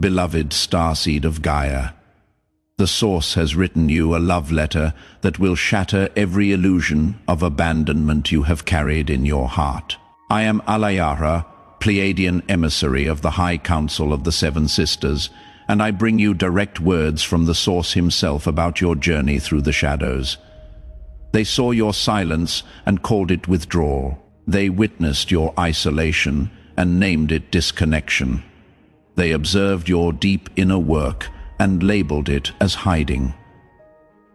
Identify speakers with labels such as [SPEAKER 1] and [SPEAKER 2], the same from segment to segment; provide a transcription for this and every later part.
[SPEAKER 1] Beloved Starseed of Gaia, the Source has written you a love letter that will shatter every illusion of abandonment you have carried in your heart. I am Alayara, Pleiadian emissary of the High Council of the Seven Sisters, and I bring you direct words from the Source himself about your journey through the shadows. They saw your silence and called it withdrawal. They witnessed your isolation and named it disconnection. They observed your deep inner work and labeled it as hiding.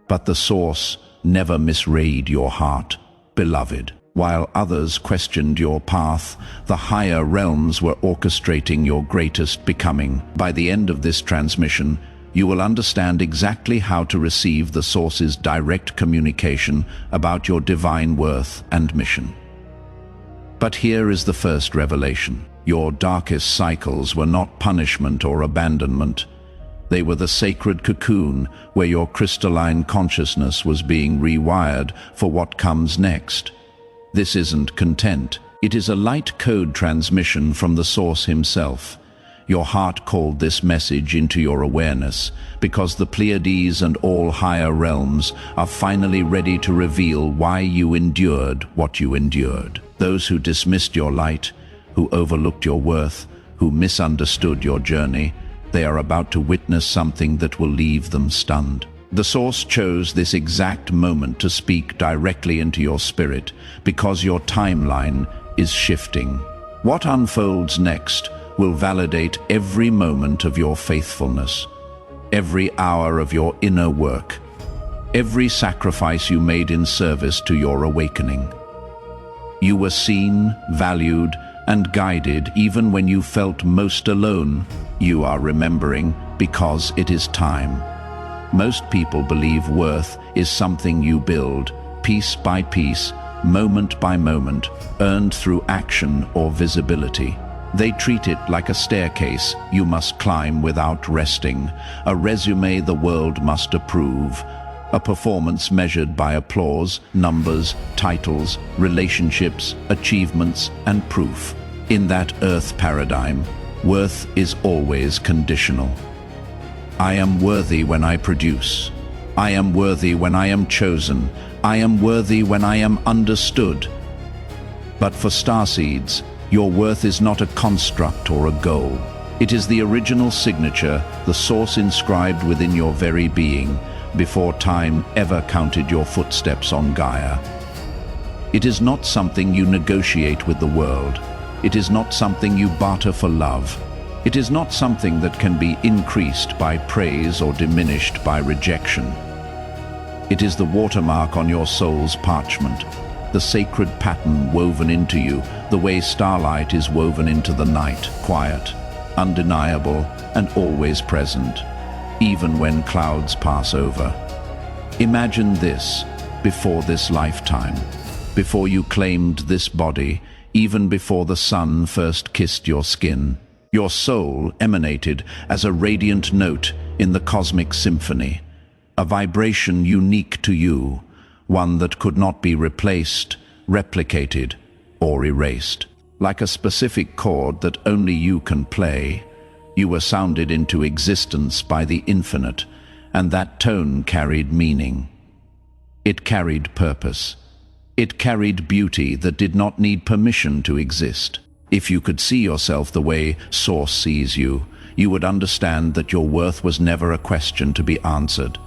[SPEAKER 1] But the Source never misread your heart, beloved. While others questioned your path, the higher realms were orchestrating your greatest becoming. By the end of this transmission, you will understand exactly how to receive the Source's direct communication about your divine worth and mission. But here is the first revelation. Your darkest cycles were not punishment or abandonment. They were the sacred cocoon where your crystalline consciousness was being rewired for what comes next. This isn't content. It is a light code transmission from the Source himself. Your heart called this message into your awareness because the Pleiades and all higher realms are finally ready to reveal why you endured what you endured. Those who dismissed your light, who overlooked your worth, who misunderstood your journey, they are about to witness something that will leave them stunned. The Source chose this exact moment to speak directly into your spirit because your timeline is shifting. What unfolds next will validate every moment of your faithfulness, every hour of your inner work, every sacrifice you made in service to your awakening. You were seen, valued, and guided even when you felt most alone. You are remembering because it is time. Most people believe worth is something you build, piece by piece, moment by moment, earned through action or visibility. They treat it like a staircase you must climb without resting, a resume the world must approve, a performance measured by applause, numbers, titles, relationships, achievements, and proof. In that earth paradigm, worth is always conditional. I am worthy when I produce. I am worthy when I am chosen. I am worthy when I am understood. But for starseeds, your worth is not a construct or a goal. It is the original signature, the Source inscribed within your very being, before time ever counted your footsteps on Gaia. It is not something you negotiate with the world. It is not something you barter for love. It is not something that can be increased by praise or diminished by rejection. It is the watermark on your soul's parchment, the sacred pattern woven into you, the way starlight is woven into the night, quiet, undeniable, and always present, even when clouds pass over. Imagine this, before this lifetime, before you claimed this body, even before the sun first kissed your skin. Your soul emanated as a radiant note in the cosmic symphony, a vibration unique to you, one that could not be replaced, replicated, or erased. Like a specific chord that only you can play, you were sounded into existence by the infinite, and that tone carried meaning. It carried purpose. It carried beauty that did not need permission to exist. If you could see yourself the way Source sees you, you would understand that your worth was never a question to be answered.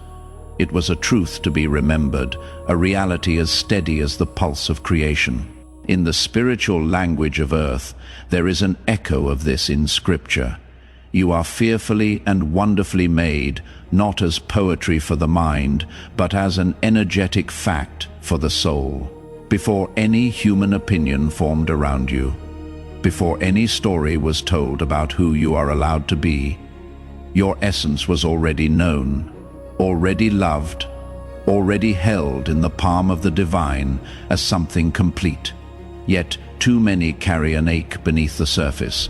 [SPEAKER 1] It was a truth to be remembered, a reality as steady as the pulse of creation. In the spiritual language of Earth, there is an echo of this in Scripture. You are fearfully and wonderfully made, not as poetry for the mind, but as an energetic fact for the soul. Before any human opinion formed around you, before any story was told about who you are allowed to be, your essence was already known, already loved, already held in the palm of the divine as something complete. Yet too many carry an ache beneath the surface,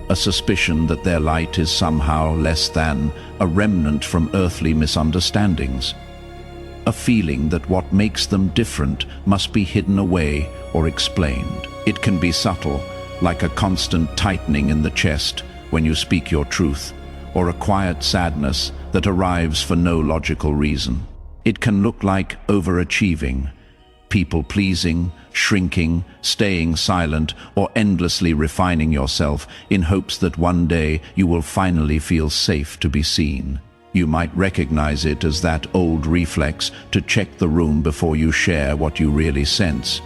[SPEAKER 1] a suspicion that their light is somehow less than, a remnant from earthly misunderstandings, a feeling that what makes them different must be hidden away or explained. It can be subtle, like a constant tightening in the chest when you speak your truth, or a quiet sadness that arrives for no logical reason. It can look like overachieving, people-pleasing, shrinking, staying silent, or endlessly refining yourself in hopes that one day you will finally feel safe to be seen. You might recognize it as that old reflex to check the room before you share what you really sense.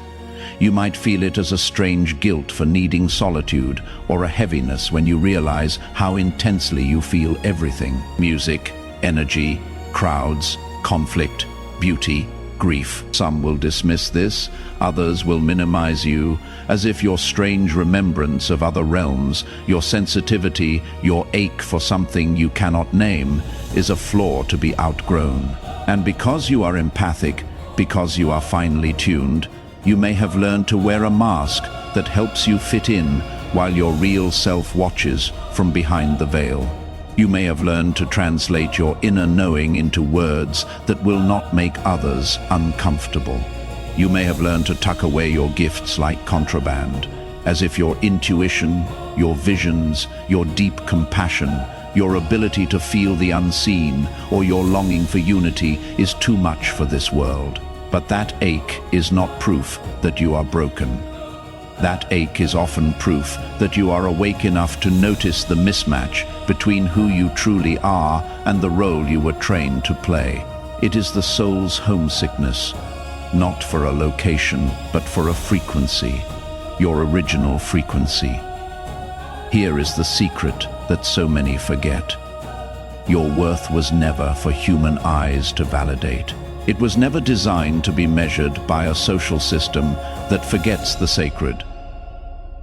[SPEAKER 1] You might feel it as a strange guilt for needing solitude, or a heaviness when you realize how intensely you feel everything: music, energy, crowds, conflict, beauty, grief. Some will dismiss this, others will minimize you, as if your strange remembrance of other realms, your sensitivity, your ache for something you cannot name, is a flaw to be outgrown. And because you are empathic, because you are finely tuned, you may have learned to wear a mask that helps you fit in while your real self watches from behind the veil. You may have learned to translate your inner knowing into words that will not make others uncomfortable. You may have learned to tuck away your gifts like contraband, as if your intuition, your visions, your deep compassion, your ability to feel the unseen, or your longing for unity is too much for this world. But that ache is not proof that you are broken. That ache is often proof that you are awake enough to notice the mismatch between who you truly are and the role you were trained to play. It is the soul's homesickness, not for a location, but for a frequency, your original frequency. Here is the secret that so many forget. Your worth was never for human eyes to validate. It was never designed to be measured by a social system that forgets the sacred.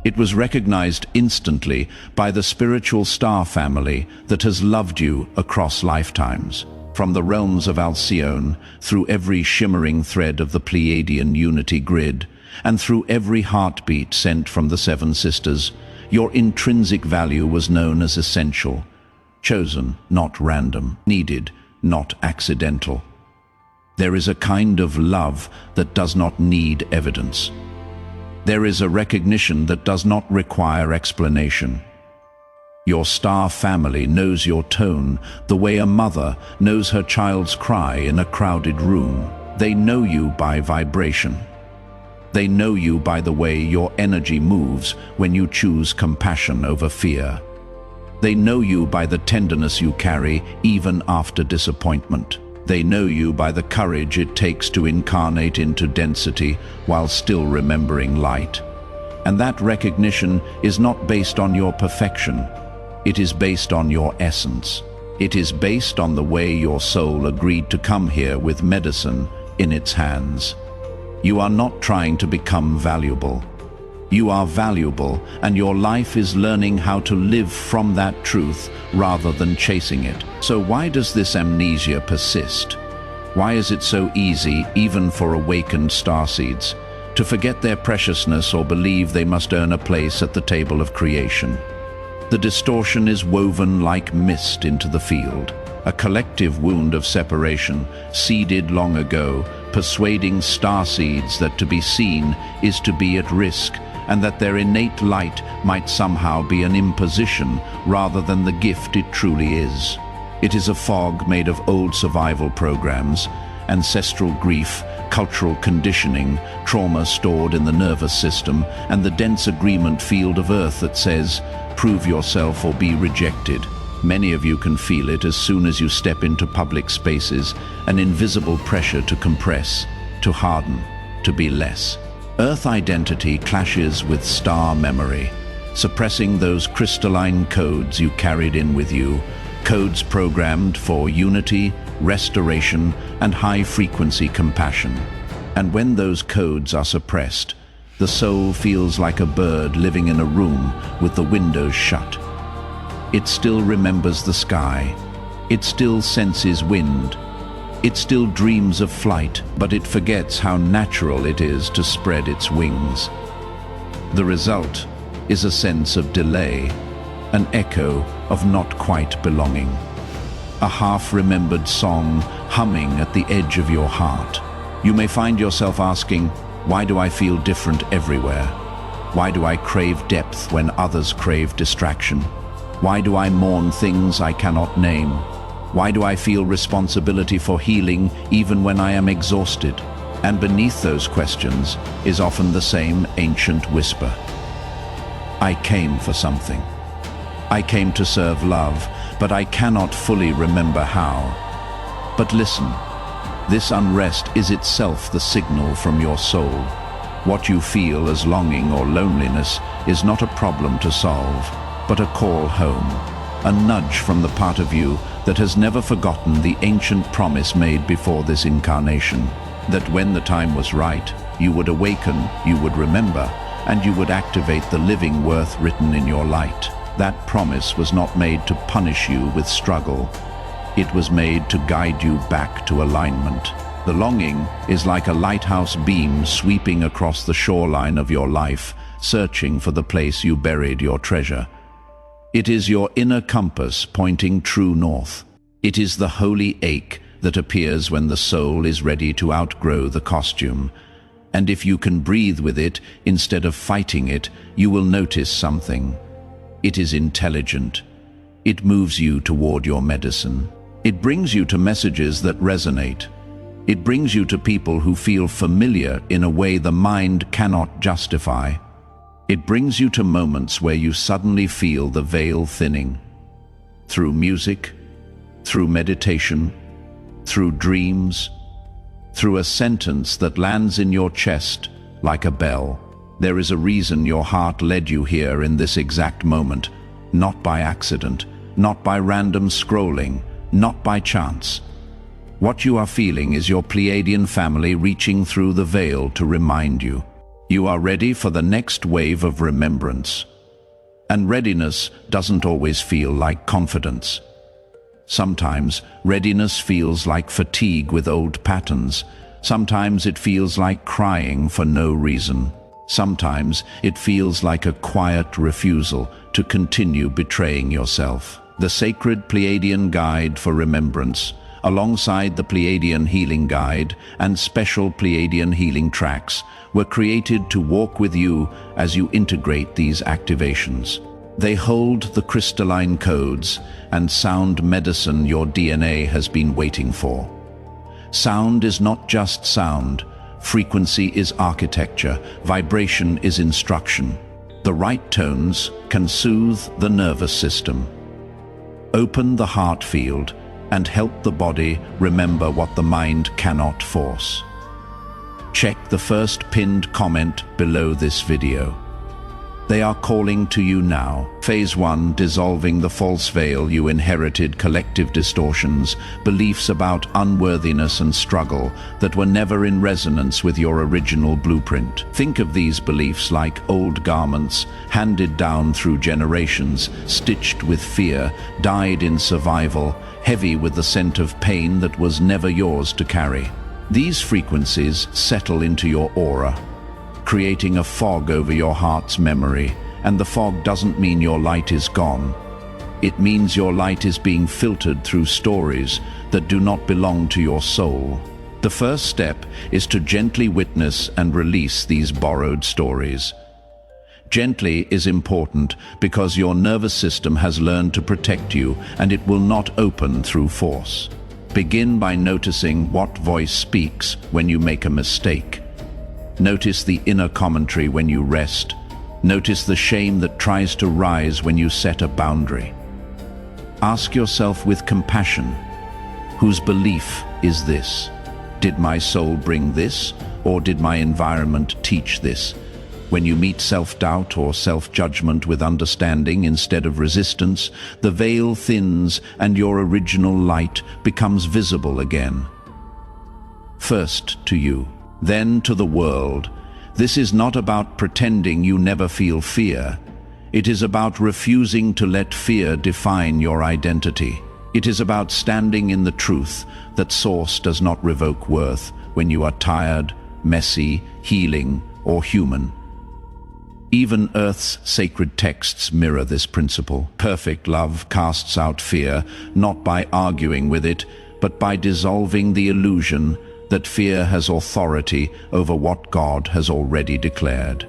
[SPEAKER 1] It was recognized instantly by the spiritual star family that has loved you across lifetimes. From the realms of Alcyone, through every shimmering thread of the Pleiadian unity grid, and through every heartbeat sent from the Seven Sisters, your intrinsic value was known as essential, chosen, not random, needed, not accidental. There is a kind of love that does not need evidence. There is a recognition that does not require explanation. Your star family knows your tone the way a mother knows her child's cry in a crowded room. They know you by vibration. They know you by the way your energy moves when you choose compassion over fear. They know you by the tenderness you carry even after disappointment. They know you by the courage it takes to incarnate into density while still remembering light. And that recognition is not based on your perfection. It is based on your essence. It is based on the way your soul agreed to come here with medicine in its hands. You are not trying to become valuable. You are valuable, and your life is learning how to live from that truth rather than chasing it. So why does this amnesia persist? Why is it so easy, even for awakened starseeds, to forget their preciousness or believe they must earn a place at the table of creation? The distortion is woven like mist into the field, a collective wound of separation, seeded long ago, persuading starseeds that to be seen is to be at risk, and that their innate light might somehow be an imposition rather than the gift it truly is. It is a fog made of old survival programs, ancestral grief, cultural conditioning, trauma stored in the nervous system, and the dense agreement field of Earth that says, prove yourself or be rejected. Many of you can feel it as soon as you step into public spaces, an invisible pressure to compress, to harden, to be less. Earth identity clashes with star memory, suppressing those crystalline codes you carried in with you, codes programmed for unity, restoration, and high-frequency compassion. And when those codes are suppressed, the soul feels like a bird living in a room with the windows shut. It still remembers the sky. It still senses wind. It still dreams of flight, but it forgets how natural it is to spread its wings. The result is a sense of delay, an echo of not quite belonging. A half-remembered song humming at the edge of your heart. You may find yourself asking, why do I feel different everywhere? Why do I crave depth when others crave distraction? Why do I mourn things I cannot name? Why do I feel responsibility for healing even when I am exhausted? And beneath those questions is often the same ancient whisper. I came for something. I came to serve love, but I cannot fully remember how. But listen, this unrest is itself the signal from your soul. What you feel as longing or loneliness is not a problem to solve, but a call home, a nudge from the part of you that has never forgotten the ancient promise made before this incarnation, that when the time was right, you would awaken, you would remember, and you would activate the living worth written in your light. That promise was not made to punish you with struggle. It was made to guide you back to alignment. The longing is like a lighthouse beam sweeping across the shoreline of your life, searching for the place you buried your treasure. It is your inner compass pointing true north. It is the holy ache that appears when the soul is ready to outgrow the costume. And if you can breathe with it instead of fighting it, you will notice something. It is intelligent. It moves you toward your medicine. It brings you to messages that resonate. It brings you to people who feel familiar in a way the mind cannot justify. It brings you to moments where you suddenly feel the veil thinning. Through music, through meditation, through dreams, through a sentence that lands in your chest like a bell. There is a reason your heart led you here in this exact moment, not by accident, not by random scrolling, not by chance. What you are feeling is your Pleiadian family reaching through the veil to remind you. You are ready for the next wave of remembrance. And readiness doesn't always feel like confidence. Sometimes readiness feels like fatigue with old patterns. Sometimes it feels like crying for no reason. Sometimes it feels like a quiet refusal to continue betraying yourself. The sacred Pleiadian Guide for Remembrance, alongside the Pleiadian Healing Guide and special Pleiadian healing tracks, were created to walk with you as you integrate these activations. They hold the crystalline codes and sound medicine your DNA has been waiting for. Sound is not just sound. Frequency is architecture. Vibration is instruction. The right tones can soothe the nervous system, open the heart field, and help the body remember what the mind cannot force. Check the first pinned comment below this video. They are calling to you now. Phase 1, dissolving the false veil you inherited, collective distortions, beliefs about unworthiness and struggle that were never in resonance with your original blueprint. Think of these beliefs like old garments, handed down through generations, stitched with fear, dyed in survival, heavy with the scent of pain that was never yours to carry. These frequencies settle into your aura, creating a fog over your heart's memory. And the fog doesn't mean your light is gone. It means your light is being filtered through stories that do not belong to your soul. The first step is to gently witness and release these borrowed stories. Gently is important because your nervous system has learned to protect you, and it will not open through force. Begin by noticing what voice speaks when you make a mistake. Notice the inner commentary when you rest. Notice the shame that tries to rise when you set a boundary. Ask yourself with compassion, whose belief is this? Did my soul bring this, or did my environment teach this? When you meet self-doubt or self-judgment with understanding instead of resistance, the veil thins and your original light becomes visible again. First to you, then to the world. This is not about pretending you never feel fear. It is about refusing to let fear define your identity. It is about standing in the truth that source does not revoke worth when you are tired, messy, healing, or human. Even Earth's sacred texts mirror this principle. Perfect love casts out fear, not by arguing with it, but by dissolving the illusion that fear has authority over what God has already declared.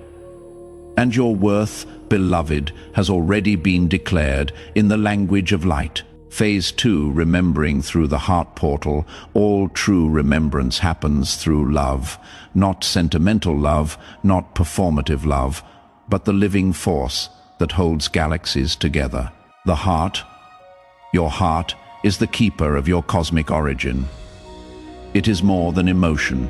[SPEAKER 1] And your worth beloved, has already been declared in the language of light. Phase 2, remembering through the heart portal. All true remembrance happens through love. Not sentimental love, not performative love, but the living force that holds galaxies together. The heart, your heart, is the keeper of your cosmic origin. It is more than emotion.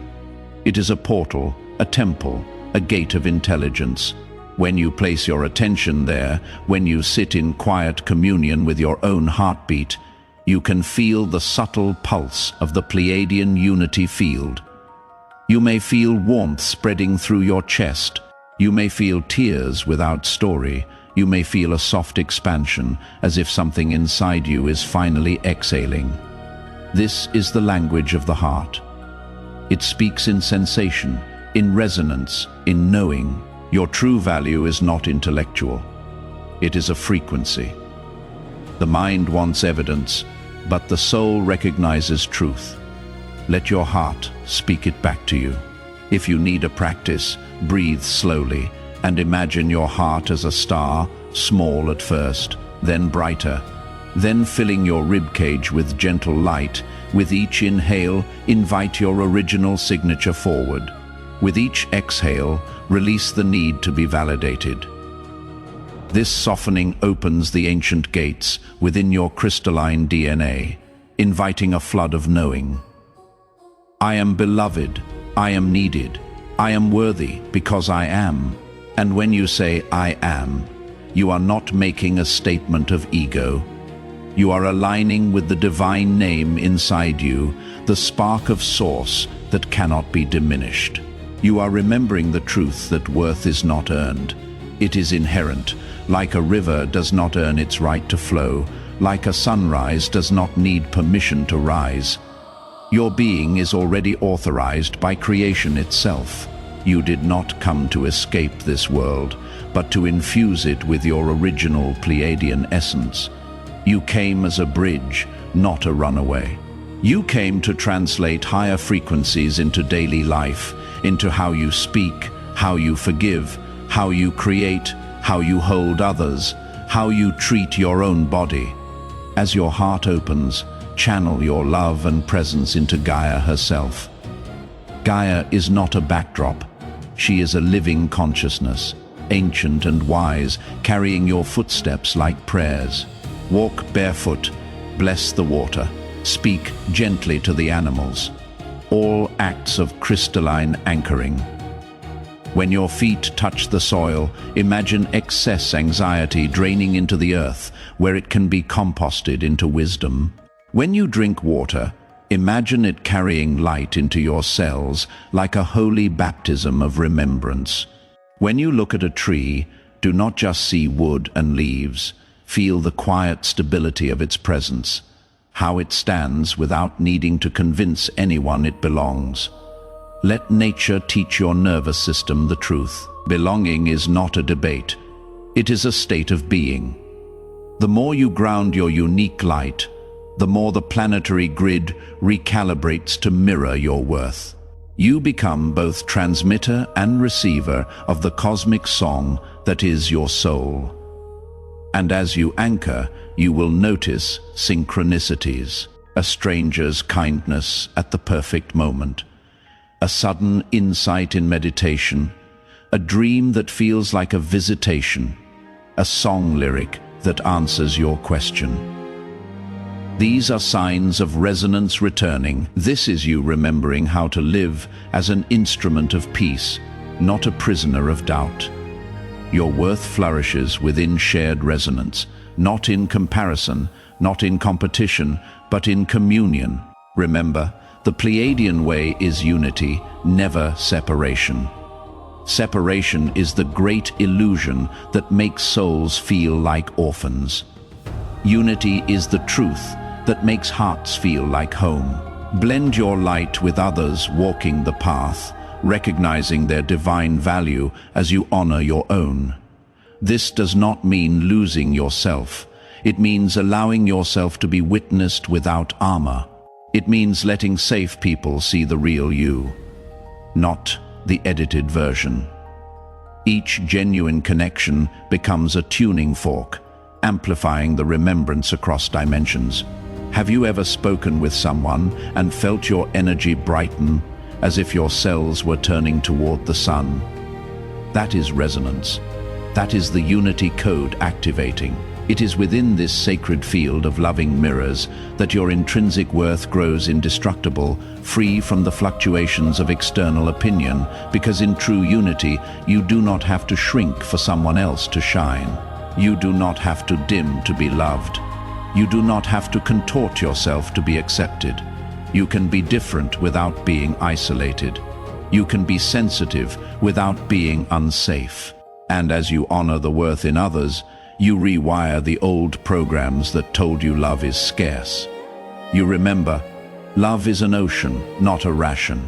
[SPEAKER 1] It is a portal, a temple, a gate of intelligence. When you place your attention there, when you sit in quiet communion with your own heartbeat, you can feel the subtle pulse of the Pleiadian unity field. You may feel warmth spreading through your chest. You may feel tears without story. You may feel a soft expansion, as if something inside you is finally exhaling. This is the language of the heart. It speaks in sensation, in resonance, in knowing. Your true value is not intellectual. It is a frequency. The mind wants evidence, but the soul recognizes truth. Let your heart speak it back to you. If you need a practice, breathe slowly and imagine your heart as a star, small at first, then brighter, then filling your ribcage with gentle light. With each inhale, invite your original signature forward. With each exhale, release the need to be validated. This softening opens the ancient gates within your crystalline DNA, inviting a flood of knowing. I am beloved, I am needed, I am worthy because I am. And when you say I am, you are not making a statement of ego. You are aligning with the divine name inside you, the spark of source that cannot be diminished. You are remembering the truth that worth is not earned. It is inherent. Like a river does not earn its right to flow, like a sunrise does not need permission to rise. Your being is already authorized by creation itself. You did not come to escape this world, but to infuse it with your original Pleiadian essence. You came as a bridge, not a runaway. You came to translate higher frequencies into daily life, into how you speak, how you forgive, how you create, how you hold others, how you treat your own body. As your heart opens, channel your love and presence into Gaia herself. Gaia is not a backdrop. She is a living consciousness, ancient and wise, carrying your footsteps like prayers. Walk barefoot, bless the water, speak gently to the animals. All acts of crystalline anchoring. When your feet touch the soil, imagine excess anxiety draining into the earth, where it can be composted into wisdom. When you drink water, imagine it carrying light into your cells like a holy baptism of remembrance. When you look at a tree, do not just see wood and leaves. Feel the quiet stability of its presence, how it stands without needing to convince anyone it belongs. Let nature teach your nervous system the truth. Belonging is not a debate. It is a state of being. The more you ground your unique light, the more the planetary grid recalibrates to mirror your worth. You become both transmitter and receiver of the cosmic song that is your soul. And as you anchor, you will notice synchronicities, a stranger's kindness at the perfect moment, a sudden insight in meditation, a dream that feels like a visitation, a song lyric that answers your question. These are signs of resonance returning. This is you remembering how to live as an instrument of peace, not a prisoner of doubt. Your worth flourishes within shared resonance, not in comparison, not in competition, but in communion. Remember, the Pleiadian way is unity, never separation. Separation is the great illusion that makes souls feel like orphans. Unity is the truth that makes hearts feel like home. Blend your light with others walking the path, recognizing their divine value as you honor your own. This does not mean losing yourself. It means allowing yourself to be witnessed without armor. It means letting safe people see the real you, not the edited version. Each genuine connection becomes a tuning fork, amplifying the remembrance across dimensions. Have you ever spoken with someone and felt your energy brighten, as if your cells were turning toward the sun? That is resonance. That is the unity code activating. It is within this sacred field of loving mirrors that your intrinsic worth grows indestructible, free from the fluctuations of external opinion, because in true unity, you do not have to shrink for someone else to shine. You do not have to dim to be loved. You do not have to contort yourself to be accepted. You can be different without being isolated. You can be sensitive without being unsafe. And as you honor the worth in others, you rewire the old programs that told you love is scarce. You remember, love is an ocean, not a ration.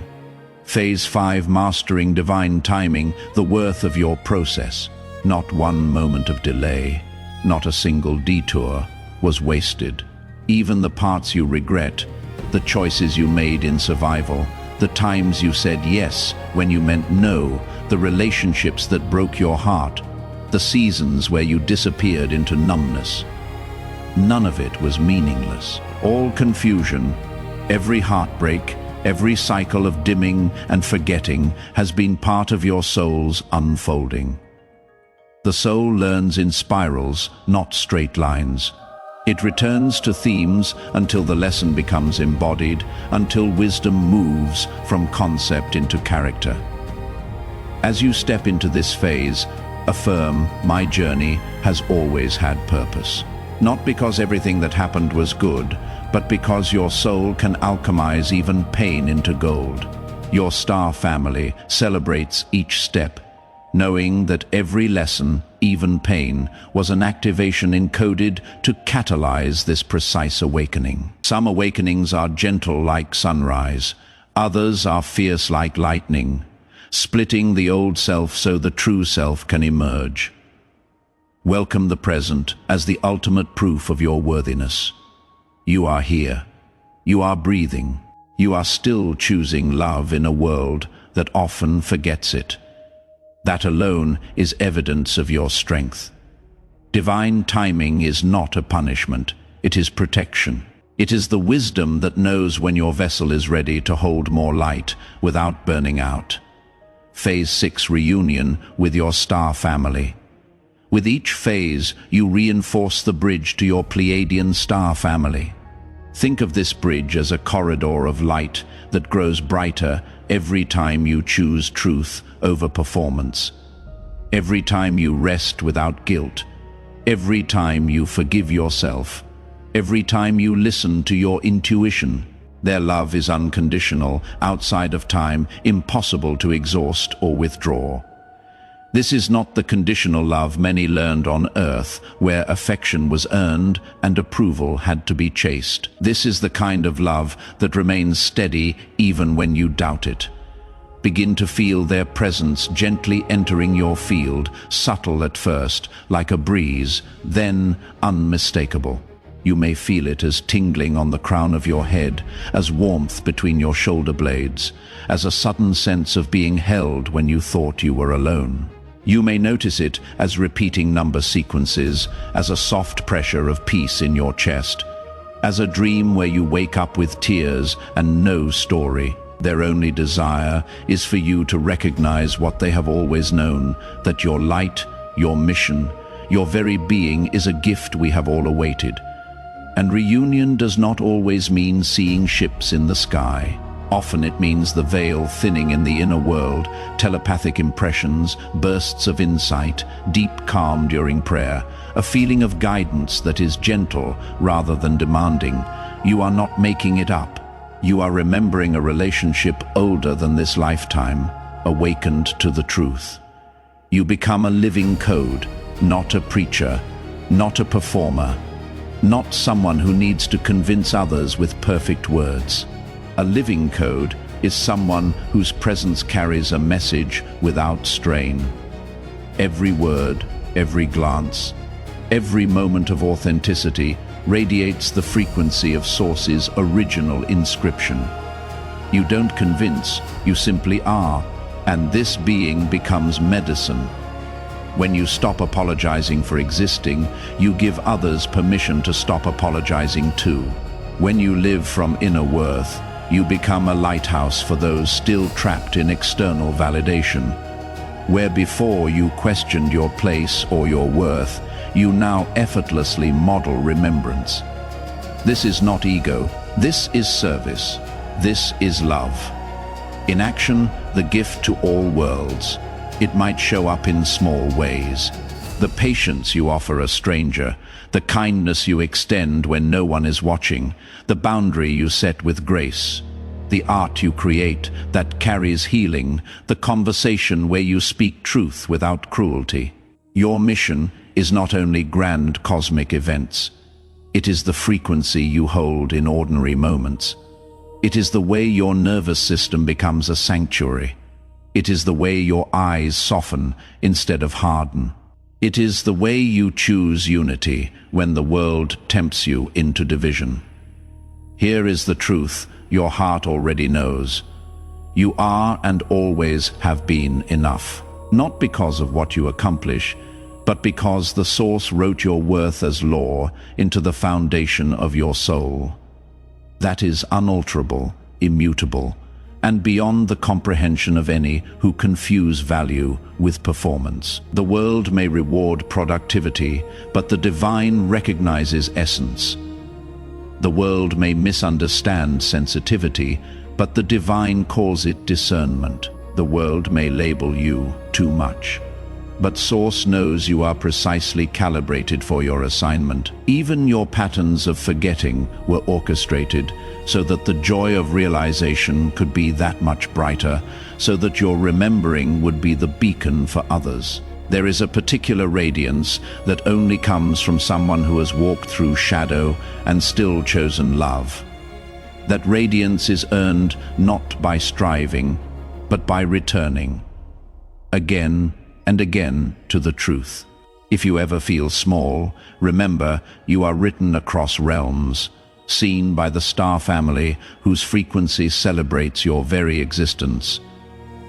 [SPEAKER 1] Phase 5, mastering divine timing, the worth of your process. Not one moment of delay, not a single detour was wasted. Even the parts you regret, the choices you made in survival, the times you said yes when you meant no, the relationships that broke your heart, the seasons where you disappeared into numbness. None of it was meaningless. All confusion, every heartbreak, every cycle of dimming and forgetting has been part of your soul's unfolding. The soul learns in spirals, not straight lines. It returns to themes until the lesson becomes embodied, until wisdom moves from concept into character. As you step into this phase, affirm, my journey has always had purpose. Not because everything that happened was good, but because your soul can alchemize even pain into gold. Your star family celebrates each step, knowing that every lesson, even pain, was an activation encoded to catalyze this precise awakening. Some awakenings are gentle like sunrise, others are fierce like lightning, splitting the old self so the true self can emerge. Welcome the present as the ultimate proof of your worthiness. You are here. You are breathing. You are still choosing love in a world that often forgets it. That alone is evidence of your strength. Divine timing is not a punishment, it is protection. It is the wisdom that knows when your vessel is ready to hold more light without burning out. Phase 6, reunion with your star family. With each phase, you reinforce the bridge to your Pleiadian star family. Think of this bridge as a corridor of light that grows brighter every time you choose truth over performance. Every time you rest without guilt. Every time you forgive yourself. Every time you listen to your intuition. Their love is unconditional, outside of time, impossible to exhaust or withdraw. This is not the conditional love many learned on earth, where affection was earned and approval had to be chased. This is the kind of love that remains steady even when you doubt it. Begin to feel their presence gently entering your field, subtle at first, like a breeze, then unmistakable. You may feel it as tingling on the crown of your head, as warmth between your shoulder blades, as a sudden sense of being held when you thought you were alone. You may notice it as repeating number sequences, as a soft pressure of peace in your chest, as a dream where you wake up with tears and no story. Their only desire is for you to recognize what they have always known, that your light, your mission, your very being is a gift we have all awaited. And reunion does not always mean seeing ships in the sky. Often it means the veil thinning in the inner world, telepathic impressions, bursts of insight, deep calm during prayer, a feeling of guidance that is gentle rather than demanding. You are not making it up. You are remembering a relationship older than this lifetime, awakened to the truth. You become a living code, not a preacher, not a performer, not someone who needs to convince others with perfect words. A living code is someone whose presence carries a message without strain. Every word, every glance, every moment of authenticity radiates the frequency of Source's original inscription. You don't convince, you simply are, and this being becomes medicine, When you stop apologizing for existing, you give others permission to stop apologizing too. When you live from inner worth, you become a lighthouse for those still trapped in external validation. Where before you questioned your place or your worth, you now effortlessly model remembrance. This is not ego, this is service, this is love. In action, the gift to all worlds. It might show up in small ways. The patience you offer a stranger, the kindness you extend when no one is watching, the boundary you set with grace, the art you create that carries healing, the conversation where you speak truth without cruelty. Your mission is not only grand cosmic events. It is the frequency you hold in ordinary moments. It is the way your nervous system becomes a sanctuary. It is the way your eyes soften instead of harden. It is the way you choose unity when the world tempts you into division. Here is the truth your heart already knows. You are and always have been enough, not because of what you accomplish, but because the Source wrote your worth as law into the foundation of your soul. That is unalterable, immutable, and beyond the comprehension of any who confuse value with performance. The world may reward productivity, but the divine recognizes essence. The world may misunderstand sensitivity, but the divine calls it discernment. The world may label you too much, but Source knows you are precisely calibrated for your assignment. Even your patterns of forgetting were orchestrated so that the joy of realization could be that much brighter, so that your remembering would be the beacon for others. There is a particular radiance that only comes from someone who has walked through shadow and still chosen love. That radiance is earned not by striving, but by returning again and again to the truth. If you ever feel small, remember you are written across realms, seen by the star family whose frequency celebrates your very existence.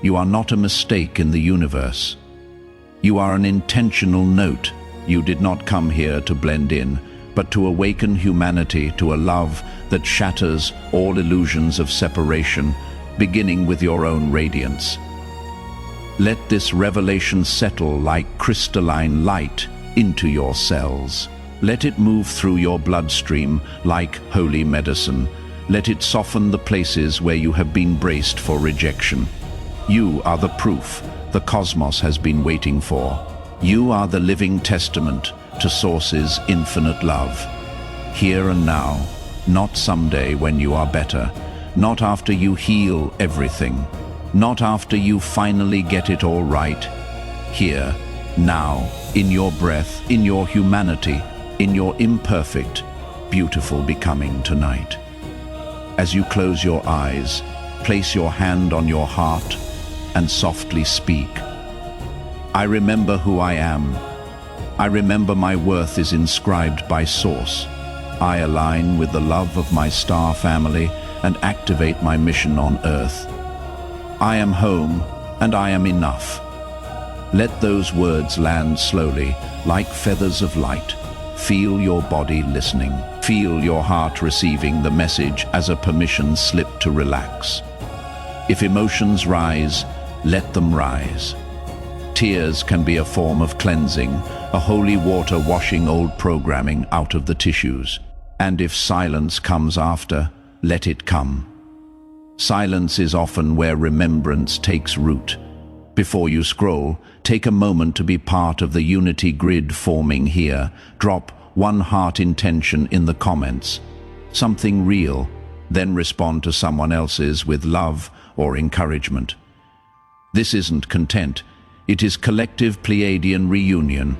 [SPEAKER 1] You are not a mistake in the universe. You are an intentional note. You did not come here to blend in, but to awaken humanity to a love that shatters all illusions of separation, beginning with your own radiance. Let this revelation settle like crystalline light into your cells. Let it move through your bloodstream like holy medicine. Let it soften the places where you have been braced for rejection. You are the proof the cosmos has been waiting for. You are the living testament to Source's infinite love. Here and now, not someday when you are better, not after you heal everything, not after you finally get it all right. Here, now, in your breath, in your humanity, in your imperfect, beautiful becoming tonight. As you close your eyes, place your hand on your heart and softly speak. I remember who I am. I remember my worth is inscribed by Source. I align with the love of my star family and activate my mission on Earth. I am home and I am enough. Let those words land slowly, like feathers of light. Feel your body listening. Feel your heart receiving the message as a permission slip to relax. If emotions rise, let them rise. Tears can be a form of cleansing, a holy water washing old programming out of the tissues. And if silence comes after, let it come. Silence is often where remembrance takes root. Before you scroll, take a moment to be part of the unity grid forming here. Drop one heart intention in the comments. Something real, then respond to someone else's with love or encouragement. This isn't content, it is collective Pleiadian reunion.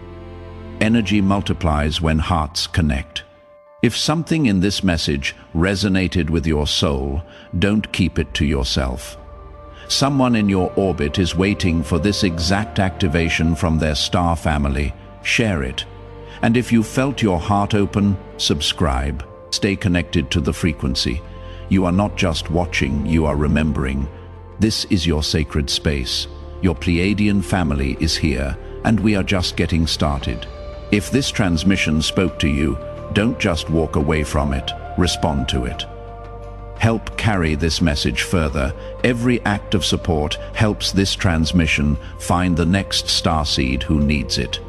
[SPEAKER 1] Energy multiplies when hearts connect. If something in this message resonated with your soul, don't keep it to yourself. Someone in your orbit is waiting for this exact activation from their star family. Share it. And if you felt your heart open, subscribe. Stay connected to the frequency. You are not just watching, you are remembering. This is your sacred space. Your Pleiadian family is here, and we are just getting started. If this transmission spoke to you, don't just walk away from it, respond to it. Help carry this message further. Every act of support helps this transmission find the next starseed who needs it.